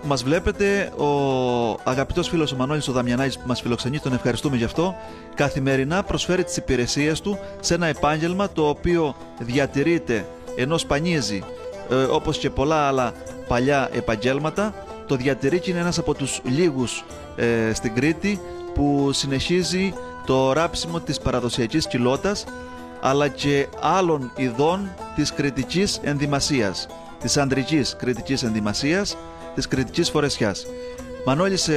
μας βλέπετε, ο αγαπητός φίλος ο Μανώλης ο Δαμιανάκης που μας φιλοξενεί, τον ευχαριστούμε γι' αυτό, καθημερινά προσφέρει τις υπηρεσίες του σε ένα επάγγελμα το οποίο διατηρείται ενώ σπανίζει, όπως και πολλά άλλα παλιά επαγγέλματα, το διατηρεί και είναι ένας από τους λίγους στην Κρήτη που συνεχίζει το ράψιμο της παραδοσιακής κοιλώτας, αλλά και άλλων ειδών της κρητικής ενδυμασίας, της ανδρικής κρητικής ενδυμασίας, της κρητικής φορεσιάς. Μανώλη, σε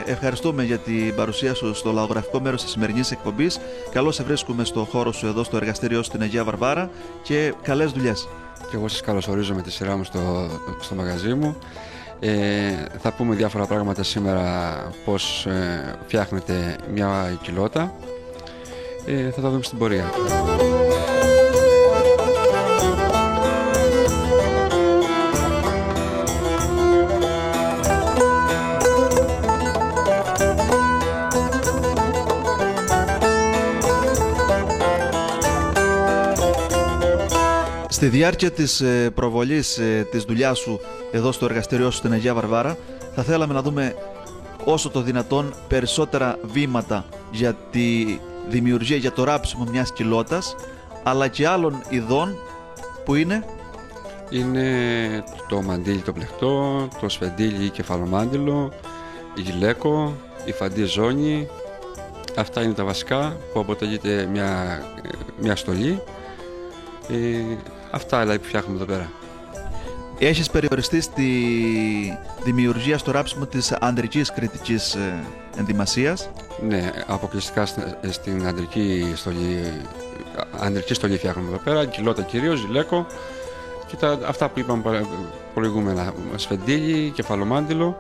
ευχαριστούμε για την παρουσία σου στο λαογραφικό μέρος της σημερινής εκπομπής. Καλώς σε βρίσκουμε στο χώρο σου εδώ στο εργαστήριό σου στην Αγία Βαρβάρα και καλές δουλειές. Και εγώ σας καλωσορίζω με τη σειρά μου στο μαγαζί μου. Θα πούμε διάφορα πράγματα σήμερα, πώς φτιάχνετε μια κοιλώτα. Θα τα δούμε στην πορεία. Στη διάρκεια της προβολής της δουλειάς σου εδώ στο εργαστήριό σου στην Αγία Βαρβάρα, θα θέλαμε να δούμε όσο το δυνατόν περισσότερα βήματα για τη δημιουργία, για το ράψιμο μιας κοιλώτας, αλλά και άλλων ειδών που είναι το μαντίλι το πλεκτό, το σφεντίλι ή κεφαλομάντιλο, η γυλαίκο, η φαντή ζώνη. Αυτά είναι τα βασικά που αποτελείται μια στολή. Αυτά δηλαδή που φτιάχνουμε εδώ πέρα. Έχεις περιοριστεί στη δημιουργία, στο ράψιμο της ανδρικής κρητικής ενδυμασίας. Ναι, αποκλειστικά στην ανδρική στολή φτιάχνουμε εδώ πέρα, κοιλώτα κυρίως, γυλαίκο και αυτά που είπαμε προηγούμενα, σφεντίλι, κεφαλομάντιλο,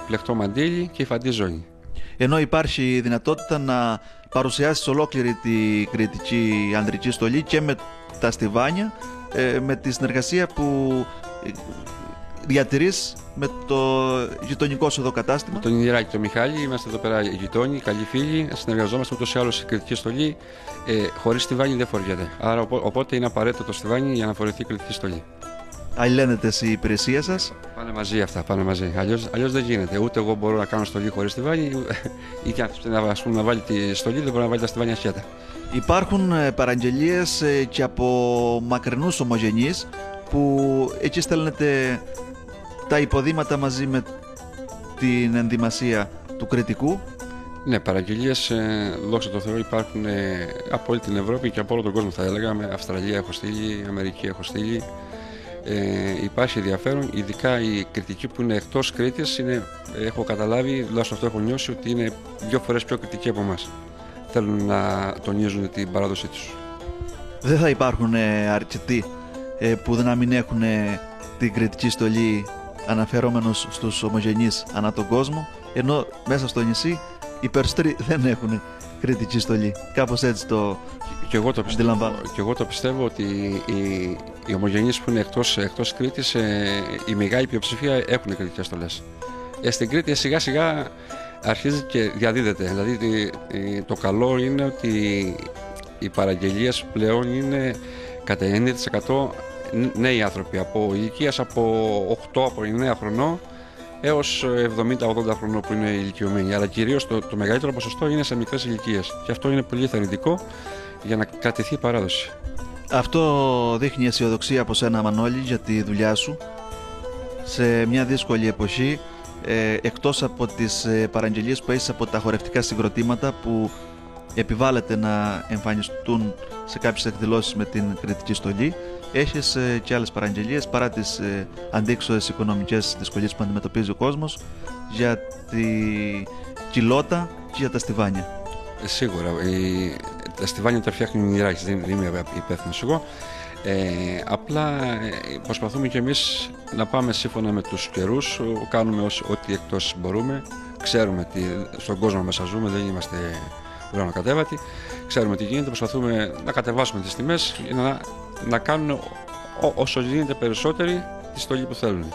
πλεκτό μαντίλι και η φαντή ζώνη. Ενώ υπάρχει η δυνατότητα να παρουσιάσεις ολόκληρη τη κρητική ανδρική στολή και με τα στιβάνια, με τη συνεργασία που διατηρείς με το γειτονικό σου εδώ κατάστημα. Με τον Ινιεράκη, τον Μιχάλη, είμαστε εδώ πέρα γειτόνοι, καλοί φίλοι, συνεργαζόμαστε ούτως ή άλλως η κρητική στολή. Χωρίς στιβάνι δεν φοριέται. Άρα οπότε είναι απαραίτητο το στιβάνι για να φορεθεί η κρητική στολή. Αλληλένετε η υπηρεσία σας. Πάνε μαζί αυτά, πάνε μαζί. Αλλιώς δεν γίνεται. Ούτε εγώ μπορώ να κάνω στολή χωρίς στιβάνι, ή και να βάλει τη στολή δεν μπορεί να βάλει τα στιβάνια σχέτα. Υπάρχουν παραγγελίες και από μακρινούς ομογενείς που εκεί στέλνετε τα υποδήματα μαζί με την ενδυμασία του κρητικού. Ναι, παραγγελίες, δόξα τω Θεώ, υπάρχουν από όλη την Ευρώπη και από όλο τον κόσμο, θα έλεγα. Με Αυστραλία έχω στείλει, Αμερική έχω στείλει. Υπάρχει ενδιαφέρον, ειδικά η κριτική που είναι εκτός Κρήτης, έχω καταλάβει, τουλάχιστον αυτό έχω νιώσει, ότι είναι 2 φορές πιο κριτική από εμάς. Θέλουν να τονίζουν την παράδοσή τους. Δεν θα υπάρχουν αρκετοί που να μην έχουν την κρητική στολή αναφερόμενος στους ομογενείς ανά τον κόσμο, ενώ μέσα στο νησί οι περισσότεροι δεν έχουν κρητική στολή. Κάπως έτσι το αντιλαμβάνω. Και εγώ το πιστεύω ότι οι ομογενείς που είναι εκτός Κρήτης, η μεγάλη πλειοψηφία έχουν κριτικές στολές. Στην Κρήτη σιγά σιγά αρχίζει και διαδίδεται. Δηλαδή το καλό είναι ότι οι παραγγελίες πλέον είναι κατά 90% νέοι άνθρωποι από ηλικίας από 8 από 9 χρονών έως 70-80 χρονών που είναι ηλικιωμένοι. Αλλά κυρίως το μεγαλύτερο ποσοστό είναι σε μικρές ηλικίες. Και αυτό είναι πολύ θαρρυντικό για να κρατηθεί η παράδοση. Αυτό δείχνει αισιοδοξία από σένα, Μανώλη, για τη δουλειά σου σε μια δύσκολη εποχή. Εκτός από τις παραγγελίες που έχεις από τα χορευτικά συγκροτήματα που επιβάλλεται να εμφανιστούν σε κάποιες εκδηλώσεις με την κρητική στολή, έχεις και άλλες παραγγελίες παρά τις αντίξωες οικονομικές δυσκολίες που αντιμετωπίζει ο κόσμος για τη κοιλώτα και για τα στιβάνια. Σίγουρα. Τα στιβάνια τα φτιάχνει ο Ινιεράκης, δεν είμαι υπεύθυνος εγώ. Απλά προσπαθούμε κι εμείς να πάμε σύμφωνα με τους καιρούς, κάνουμε ό,τι εκτός μπορούμε. Ξέρουμε ότι στον κόσμο μέσα ζούμε, δεν είμαστε ουρανοκατέβατοι. Ξέρουμε τι γίνεται, προσπαθούμε να κατεβάσουμε τις τιμές για να κάνουν όσο γίνεται περισσότεροι τη στολή που θέλουν.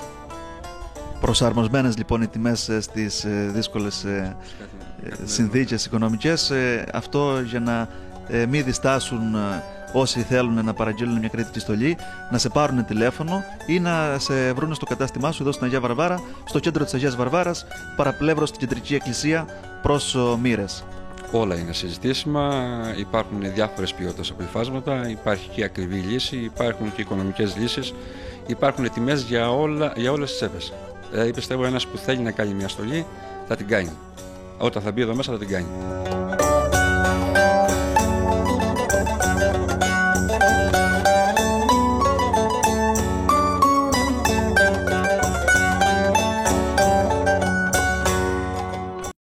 Προσαρμοσμένες λοιπόν οι τιμές στις δύσκολες συνθήκες οικονομικές, αυτό για να μην διστάσουν όσοι θέλουν να παραγγείλουν μια κριτική στολή, να σε πάρουν τηλέφωνο ή να σε βρουν στο κατάστημά σου εδώ στην Αγία Βαρβάρα, στο κέντρο της Αγίας Βαρβάρας, παραπλεύρω στην κεντρική εκκλησία προς Μοίρες. Όλα είναι συζητήσιμα, υπάρχουν διάφορες ποιότητες αποφάσματα, υπάρχει και ακριβή λύση, υπάρχουν και οικονομικές λύσεις, υπάρχουν τιμές για όλες τις τσέπες. Δηλαδή πιστεύω ένας που θέλει να κάνει μια στολή θα την κάνει. Όταν θα μπει εδώ μέσα θα την κάνει.